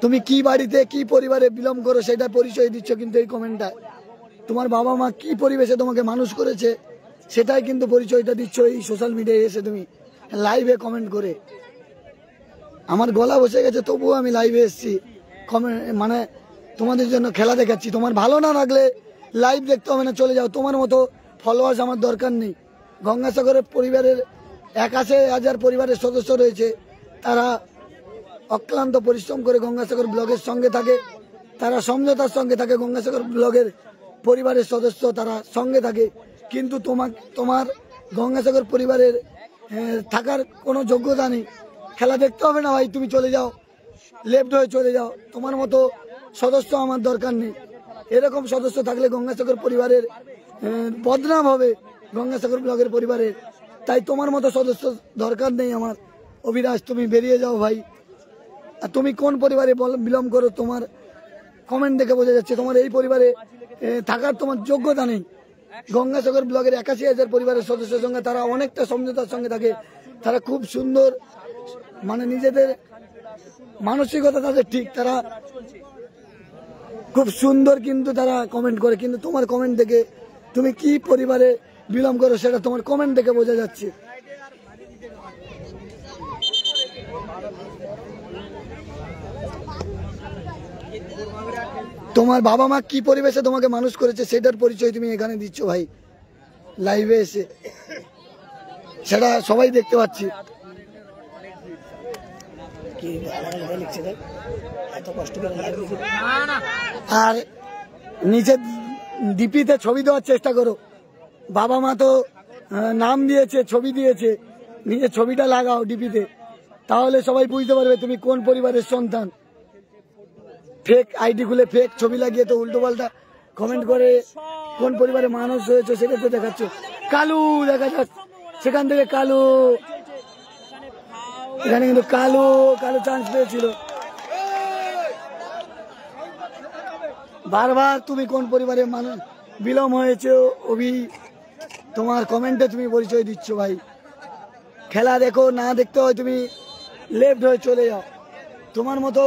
তুমি কি বাড়িতে কি পরিবারে বিলং করো সেটা পরিচয় দিচ্ছ কিন্তু এই কমেন্টটা। তোমার বাবা মা কি পরিবেশে তোমাকে মানুষ করেছে সেটাই কিন্তু পরিচয়টা দিচ্ছ এই সোশ্যাল মিডিয়ায় এসে তুমি লাইভে কমেন্ট করে। আমার গলা বসে গেছে তবুও আমি লাইভে এসেছি, মানে তোমাদের জন্য খেলা দেখাচ্ছি। তোমার ভালো না লাগলে লাইভ দেখতে হবে না, চলে যাও। তোমার মতো ফলোয়ার্স আমার দরকার নেই। গঙ্গাসাগরের পরিবারের 81,000 পরিবারের সদস্য রয়েছে, তারা অক্লান্ত পরিশ্রম করে গঙ্গাসাগর ব্লগের সঙ্গে থাকে, তারা সমঝোতার সঙ্গে থাকে। গঙ্গাসাগর ব্লগের পরিবারের সদস্য তারা সঙ্গে থাকে, কিন্তু তোমার গঙ্গাসাগর পরিবারের থাকার কোনো যোগ্যতা নেই। খেলা দেখতে হবে না ভাই, তুমি চলে যাও, লেফট হয়ে চলে যাও। তোমার মতো সদস্য আমার দরকার নেই। এরকম সদস্য থাকলে গঙ্গাসাগর পরিবারের বদনাম হবে, গঙ্গাসাগর ব্লগের পরিবারের। তাই তোমার মতো সদস্য দরকার নেই আমার। অভিরাজ তুমি বেরিয়ে যাও ভাই। আর তুমি কোন পরিবারে বিলং করো তোমার কমেন্ট দেখে বোঝা যাচ্ছে তোমার এই পরিবারে থাকার তোমার যোগ্যতা নেই। গঙ্গাসাগর ব্লগের 81,000 পরিবারের সদস্যের সঙ্গে তারা অনেকটা সমঝোতার সঙ্গে থাকে, তারা খুব সুন্দর, মানে নিজেদের মানসিকতা তাদের ঠিক, তারা খুব সুন্দর কিন্তু তারা কমেন্ট করে। কিন্তু তোমার কমেন্ট দেখে তুমি কি পরিবারে বিলং করো সেটা তোমার কমেন্ট দেখে বোঝা যাচ্ছে। তোমার বাবা মা কি পরিবেশে তোমাকে মানুষ করেছে সেটার পরিচয় তুমি এখানে দিচ্ছ ভাই লাইভে এসে, সেটা সবাই দেখতে পাচ্ছি। আর নিচে ডিপিতে ছবি দেওয়ার চেষ্টা করো। বাবা মা তো নাম দিয়েছে, ছবি দিয়েছে, নিজের ছবিটা লাগাও ডিপিতে, তাহলে সবাই বুঝতে পারবে তুমি কোন পরিবারের সন্তান। ফেক আইডি খুলে ফেক ছবি লাগিয়ে তো উল্টো পাল্টা কমেন্ট করে কোন পরিবারে মানুষ হয়েছে সেটা তো দেখাচ্ছ। কালু দেখা যাচ্ছে সেখান থেকে, কালু এখানে কিন্তু কালু চান্স পেয়েছিল। বারবার তুমি কোন পরিবারে মানুষ বিলম্ব হয়েছে অভি, তোমার কমেন্টে তুমি পরিচয় দিচ্ছ ভাই। খেলা দেখো, না দেখতে হয় তুমি লেফট হয়ে চলে যাও। তোমার মতো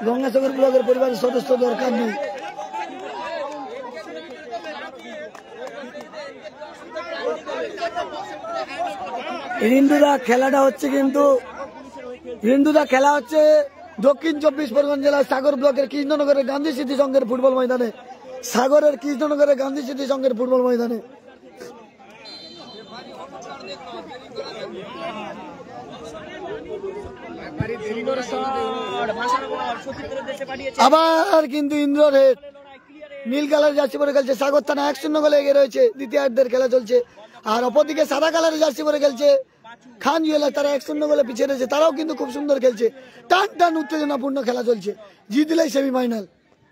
গঙ্গাসাগর ব্লগের পরিবারের সদস্য দরকার নেই। রিন্দুদা খেলাটা হচ্ছে কিন্তু খেলা হচ্ছে দক্ষিণ 24 পরগনা জেলার সাগর ব্লকের কৃষ্ণনগরের গান্ধী স্মৃতি সংঘের ফুটবল ময়দানে, সাগরের কৃষ্ণনগরের গান্ধী স্মৃতি সংঘের ফুটবল ময়দানে। আবার কিন্তু ইন্দ্র রেড নীল কালার জার্সি পরে খেলছে সাগর থানা 1-0 গোলে এগিয়ে রয়েছে, দ্বিতীয়ার্ধের খেলা চলছে। আর অপরদিকে সাদা কালারের জার্সি পরে খেলছে খান জুয়েলার, তারা 1-0 গোলে পিছিয়ে রয়েছে, তারাও কিন্তু খুব সুন্দর খেলছে, টান টান উত্তেজনাপূর্ণ খেলা চলছে, জিতলেই সেমিফাইনাল।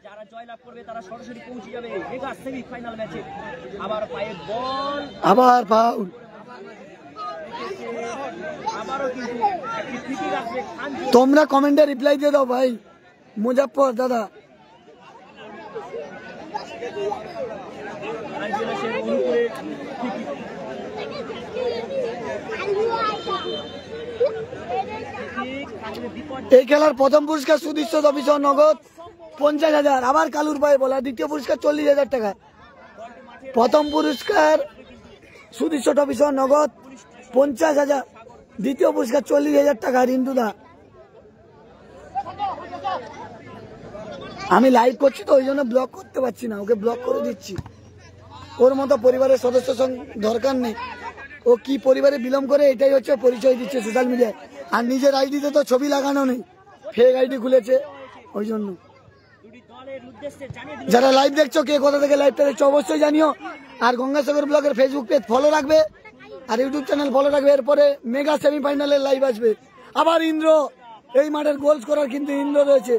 যারা জয়লাভ করবে তারা সরাসরি পৌঁছে যাবে মেগা সেমিফাইনাল ম্যাচে। আবার পায়ে বল, আবার ফাউল, আবারও কিন্তু একটি ফ্রি আসবে খান তোমরা কমেন্টে রিপ্লাই দিয়ে দাও ভাই। মুজাফফর দাদা জুয়েলার্সের অনুকূলে এই খেলার প্রথম পুরস্কার সুদৃশ্য ট্রফি সহ নগদ 50,000, আবার কালুর পায়ে বলা। দ্বিতীয় পুরস্কার 40,000 টাকা। প্রথম পুরস্কার সুদৃশ্য ট্রফি সহ নগদ 50,000, দ্বিতীয় পুরস্কার 40,000 টাকা। রিন্টুদা, আমি লাইভ করছি তো ওই জন্য ব্লক করতে পারছি না, ওকে ব্লক করে দিচ্ছি। ওর মতো পরিবারের সদস্য দরকার নেই, ও কি পরিবারে বিলং করে এটাই হচ্ছে পরিচয় দিচ্ছে সোশ্যাল মিডিয়ায়। আর নিজের আইডিতে তো ছবি লাগানো নেই, ফেক আইডি খুলেছে ওই জন্য। যারা লাইভ দেখছো, কে কোথা থেকে লাইভটা দেখছো অবশ্যই জানিও। আর গঙ্গাসাগর ব্লগের ফেসবুক পেজ ফলো রাখবে আর ইউটিউব চ্যানেল ফলো রাখবে। এরপরে মেগা সেমিফাইনালের লাইভ আসবে। আবার ইন্দ্র, এই মাঠের গোল স্কোরার কিন্তু ইন্দ্র রয়েছে।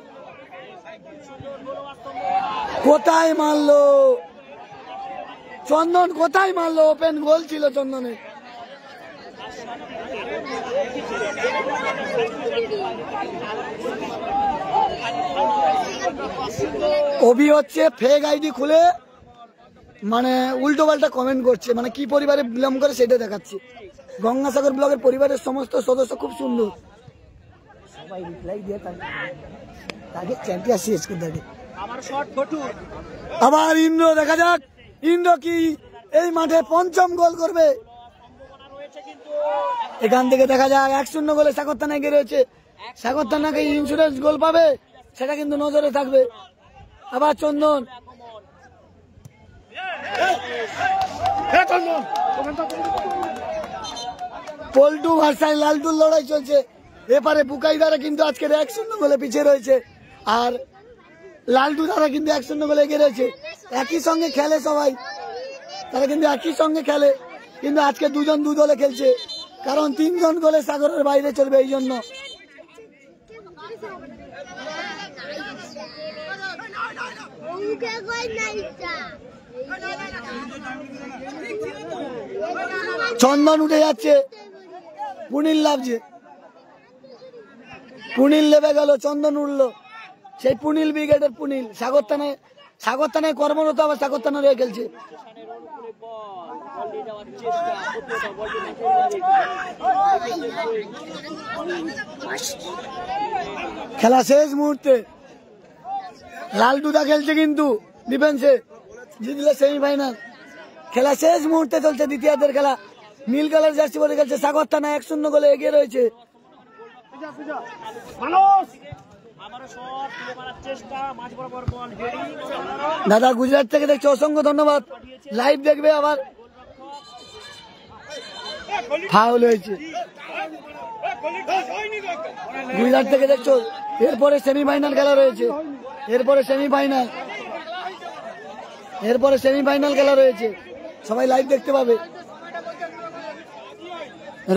কোথায় মারলো চন্দন, কোথায় মারলো? ওপেন গোল ছিল চন্দনের। অভি হচ্ছে ফেক আইডি খুলে মানে উল্টো পাল্টা কমেন্ট করছে, মানে কি পরিবারে বিলং করে সেটা দেখাচ্ছে। গঙ্গাসাগর ব্লগের পরিবারের সমস্ত সদস্য খুব সুন্দর, সবাই রিপ্লাই দিয়ে তাকে চ্যাম্পিয়ন শেষ করে দেবে। আবার ইন্দ্র, দেখা যাক ইন্দ্র কি এই মাঠে পঞ্চম গোল করবে। এখান থেকে দেখা যাক 1-0 গোলে সাগর থানা এগিয়ে রয়েছে। সাগর থানাকে ইন্স্যুরেন্স গোল পাবে সেটা কিন্তু নজরে থাকবে। আবার চন্দন, পল্টু ভার্সাস লালটুর লড়াই চলছে। এপারে বুকাইদারা কিন্তু আজকের 1-0 গোলে পিছিয়ে রয়েছে, আর লালটু তারা কিন্তু 1-0 গোলে এগিয়ে রয়েছে। একই সঙ্গে খেলে সবাই, তারা কিন্তু একই সঙ্গে খেলে, কিন্তু আজকে দুজন দু দলে খেলছে, কারণ 3 জন গোলে সাগরের বাইরে চলবে এই জন্য। চন্দন উঠে যাচ্ছে, পুনিল লাভছে, পুনিল লেবে গেল, চন্দন উঠলো। সেই পুনিল ব্রিগেডের পুনিল সাগর থানায় কর্মরত, আবার সাগর থানা রয়ে খেলছে। খেলা শেষ মুহূর্তে লালটুদা খেলছে কিন্তু ডিফেন্সে, জিতলে সেমিফাইনাল। খেলা শেষ মুহূর্তে চলছে দ্বিতীয়ার্ধের খেলা। নীল কালার জার্সি পরে খেলছে সাগর থানা, 1-0 গোলে এগিয়ে রয়েছে। দাদা গুজরাট থেকে দেখছো, অসংখ্য ধন্যবাদ। লাইভ দেখবে, আবার ফাউল হয়েছে গুজরাট থেকে দেখছো। এরপরে সেমিফাইনাল খেলা রয়েছে, এরপরে সেমিফাইনাল খেলা রয়েছে, সবাই লাইভ দেখতে পাবে।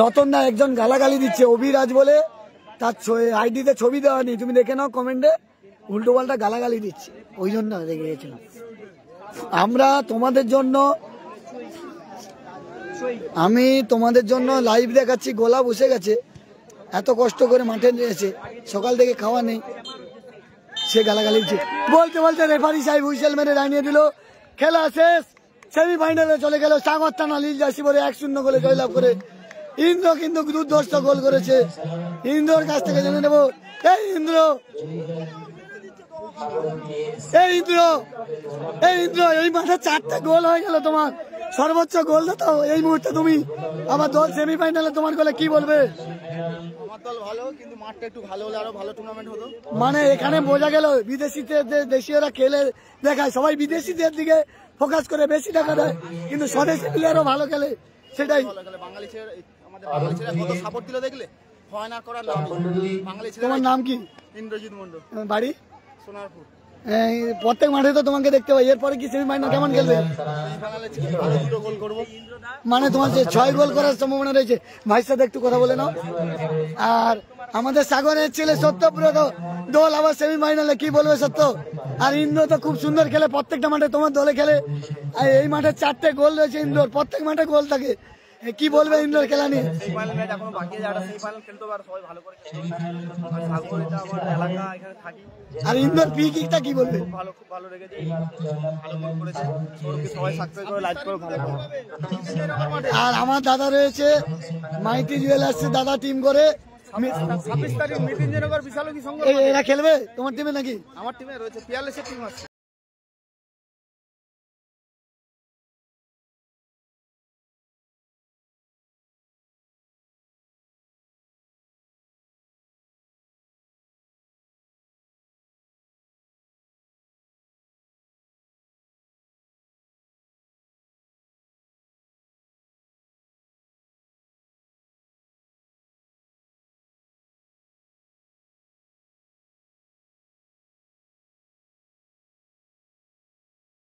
রতন দা একজন গালাগালি দিচ্ছে অভিরাজ বলে, তার আইডিতে ছবি দেওয়া নেই, তুমি দেখে নাও কমেন্টে, উল্টো পাল্টা গালাগালি দিচ্ছে, ওই জন্য রেগে গেছিলাম। আমি তোমাদের জন্য লাইভ দেখাচ্ছি, গলা বসে গেছে, এত কষ্ট করে মাঠে নিয়েছে, সকাল থেকে খাওয়া নেই, সে গালাগালি দিচ্ছে। বলতে বলতে রেফারি সাহেব হুইসেল মেরে জানিয়ে দিল খেলা শেষ, সেমিফাইনালে চলে গেল সাগর থানা নীল জার্সি পরে 1-0 গোলে জয়লাভ করে। ইন্দ্র কিন্তু দুর্ধর্ষ গোল করেছে, ইন্দ্রর কাছ থেকে জেনে নেব। এই ইন্দ্র, এই মাঠে 4টা গোল হয়ে গেল, তোমার সর্বোচ্চ গোল তো এই মুহূর্তে তুমি। আমার দল সেমিফাইনালে, তোমার গোলে কি বলবে? আমার দল ভালো, কিন্তু মাঠটা একটু ভালো হলে আরো ভালো টুর্নামেন্ট হতো। মানে এখানে বোঝা গেল বিদেশিদের, দেশীয়রা খেলে দেখায়, সবাই বিদেশিদের দিকে ফোকাস করে বেশি টাকা দেয়, কিন্তু স্বদেশি প্লেয়ারও ভালো খেলে, সেটাই। বাঙালি ছেলেরা, আমাদের বাঙালি ছেলেরা কত সাপোর্ট দিল দেখলে, হয় না করার নাম। বাঙালি ছেলেরা। তোমার নাম কি? ইন্দ্রজিৎ মন্ডল। বাড়ি? সোনারপুর। এই প্রত্যেক মাঠে তো তোমাকে দেখতে পাই, এরপরে কি সেমিফাইনাল কেমন খেলবে? ফাইনালে ভালো 2 গোল করবো। মানে তোমার যে 6 গোল করার সম্ভাবনা রয়েছে। ভাইয়ের সাথে একটু কথা বলে নাও। আর আমাদের সাগরের ছেলে সত্যব্রত দল আবার সেমিফাইনালে, কি বলবে সত্য? আর ইন্দ্র তো খুব সুন্দর খেলে, প্রত্যেকটা মাঠে তোমার দলে খেলে। আর এই মাঠে 4টে গোল রয়েছে ইন্দ্রর, প্রত্যেক মাঠে গোল থাকে। কি বলবে ইন্দ্রর খেলা নিয়ে? ফাইনাল ম্যাচ এখনো বাকি আছে, একটা সেমিফাইনাল খেলতে পারে, সবাই ভালো করে খেলবে। আর সাগর এটা আমার এলাকা, এখানে থাকি। আর ইন্দ্রর ফ্রি কিকটা কি বলবে? খুব ভালো রেখেছে, ভালো গোল করেছে। সৌরভকে সবাই সাবস্ক্রাইব করে লাইক করে ভালো করে। আর আমার দাদা রয়েছে মাইতি জুয়েলার্স দাদা টিম করে। 26 তারিখ মৃত্যুঞ্জয়নগর বিশালকী সংঘ। এরা খেলবে তোমার টিমে নাকি? আমার টিমে রয়েছে, পিয়ারলেসের টিম আছে।